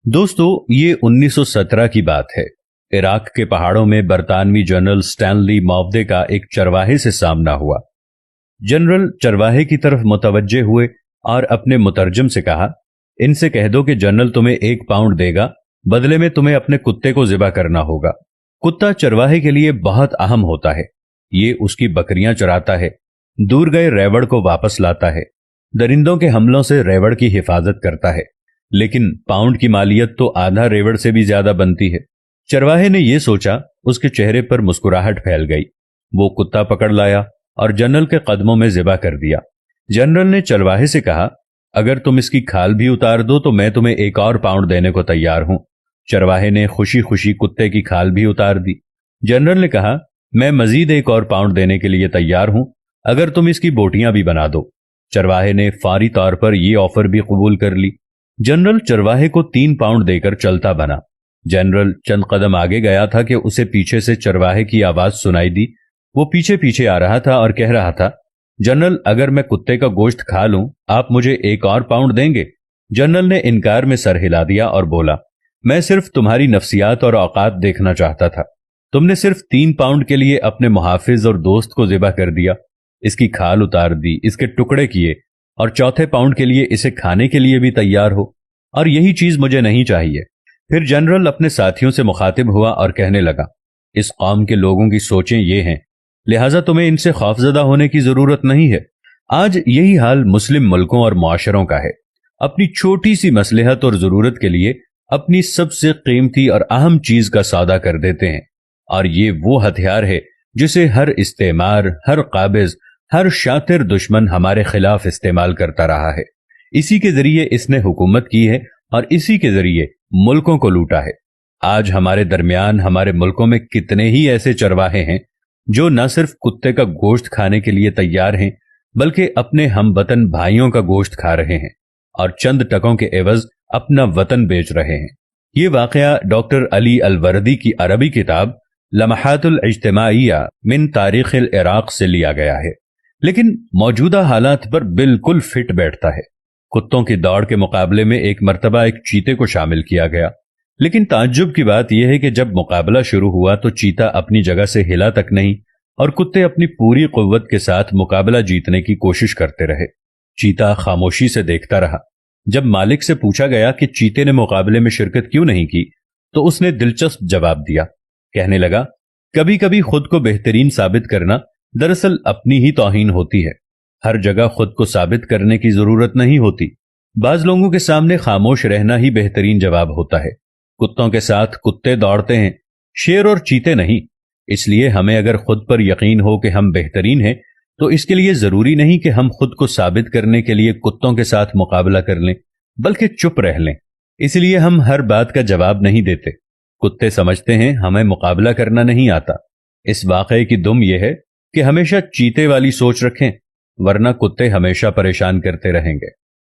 दोस्तों, ये 1917 की बात है। इराक के पहाड़ों में बरतानवी जनरल स्टैनली मॉवदे का एक चरवाहे से सामना हुआ। जनरल चरवाहे की तरफ मुतवज्जे हुए और अपने मुतरजम से कहा, इनसे कह दो कि जनरल तुम्हें 1 पाउंड देगा, बदले में तुम्हें अपने कुत्ते को ज़िबा करना होगा। कुत्ता चरवाहे के लिए बहुत अहम होता है। ये उसकी बकरियां चराता है, दूर गए रेवड़ को वापस लाता है, दरिंदों के हमलों से रेवड़ की हिफाजत करता है। लेकिन पाउंड की मालियत तो आधा रेवड़ से भी ज्यादा बनती है। चरवाहे ने यह सोचा, उसके चेहरे पर मुस्कुराहट फैल गई। वो कुत्ता पकड़ लाया और जनरल के कदमों में ज़िबा कर दिया। जनरल ने चरवाहे से कहा, अगर तुम इसकी खाल भी उतार दो तो मैं तुम्हें 1 और पाउंड देने को तैयार हूं। चरवाहे ने खुशी खुशी कुत्ते की खाल भी उतार दी। जनरल ने कहा, मैं मजीद 1 और पाउंड देने के लिए तैयार हूं, अगर तुम इसकी बोटियां भी बना दो। चरवाहे ने फौरी तौर पर यह ऑफर भी कबूल कर ली। जनरल चरवाहे को 3 पाउंड देकर चलता बना। जनरल चंद कदम आगे गया था कि उसे पीछे से चरवाहे की आवाज सुनाई दी। वो पीछे पीछे आ रहा था और कह रहा था, जनरल, अगर मैं कुत्ते का गोश्त खा लूं, आप मुझे 1 और पाउंड देंगे? जनरल ने इनकार में सर हिला दिया और बोला, मैं सिर्फ तुम्हारी नफ्सियात और औकात देखना चाहता था। तुमने सिर्फ 3 पाउंड के लिए अपने मुहाफिज और दोस्त को ज़िबा कर दिया, इसकी खाल उतार दी, इसके टुकड़े किए, और चौथे पाउंड के लिए इसे खाने के लिए भी तैयार हो, और यही चीज मुझे नहीं चाहिए। फिर जनरल अपने साथियों से मुखातिब हुआ और कहने लगा, इस कौम के लोगों की सोचें ये हैं, लिहाजा तुम्हें इनसे खौफजदा होने की जरूरत नहीं है। आज यही हाल मुस्लिम मुल्कों और मुआशरों का है। अपनी छोटी सी मसलहत और जरूरत के लिए अपनी सबसे कीमती और अहम चीज का सौदा कर देते हैं, और ये वो हथियार है जिसे हर इस्तेमार, हर काबिज, हर शातिर दुश्मन हमारे खिलाफ इस्तेमाल करता रहा है। इसी के जरिए इसने हुकूमत की है और इसी के जरिए मुल्कों को लूटा है। आज हमारे दरमियान, हमारे मुल्कों में कितने ही ऐसे चरवाहे हैं जो न सिर्फ कुत्ते का गोश्त खाने के लिए तैयार हैं, बल्कि अपने हमवतन भाइयों का गोश्त खा रहे हैं और चंद टकों के एवज अपना वतन बेच रहे हैं। ये वाकया डॉक्टर अली अलवर्दी की अरबी किताब लम्हातुल इज्तिमाइया मिन तारीखिल इराक से लिया गया है, लेकिन मौजूदा हालात पर बिल्कुल फिट बैठता है। कुत्तों की दौड़ के मुकाबले में एक मर्तबा एक चीते को शामिल किया गया, लेकिन ताज्जुब की बात यह है कि जब मुकाबला शुरू हुआ तो चीता अपनी जगह से हिला तक नहीं और कुत्ते अपनी पूरी कुव्वत के साथ मुकाबला जीतने की कोशिश करते रहे। चीता खामोशी से देखता रहा। जब मालिक से पूछा गया कि चीते ने मुकाबले में शिरकत क्यों नहीं की, तो उसने दिलचस्प जवाब दिया। कहने लगा, कभी कभी खुद को बेहतरीन साबित करना दरअसल अपनी ही तौहीन होती है। हर जगह खुद को साबित करने की जरूरत नहीं होती। बाज लोगों के सामने खामोश रहना ही बेहतरीन जवाब होता है। कुत्तों के साथ कुत्ते दौड़ते हैं, शेर और चीते नहीं। इसलिए हमें अगर खुद पर यकीन हो कि हम बेहतरीन हैं, तो इसके लिए जरूरी नहीं कि हम खुद को साबित करने के लिए कुत्तों के साथ मुकाबला कर लें, बल्कि चुप रह लें। इसलिए हम हर बात का जवाब नहीं देते। कुत्ते समझते हैं हमें मुकाबला करना नहीं आता। इस वाकये की दुम यह है कि हमेशा चीते वाली सोच रखें, वरना कुत्ते हमेशा परेशान करते रहेंगे।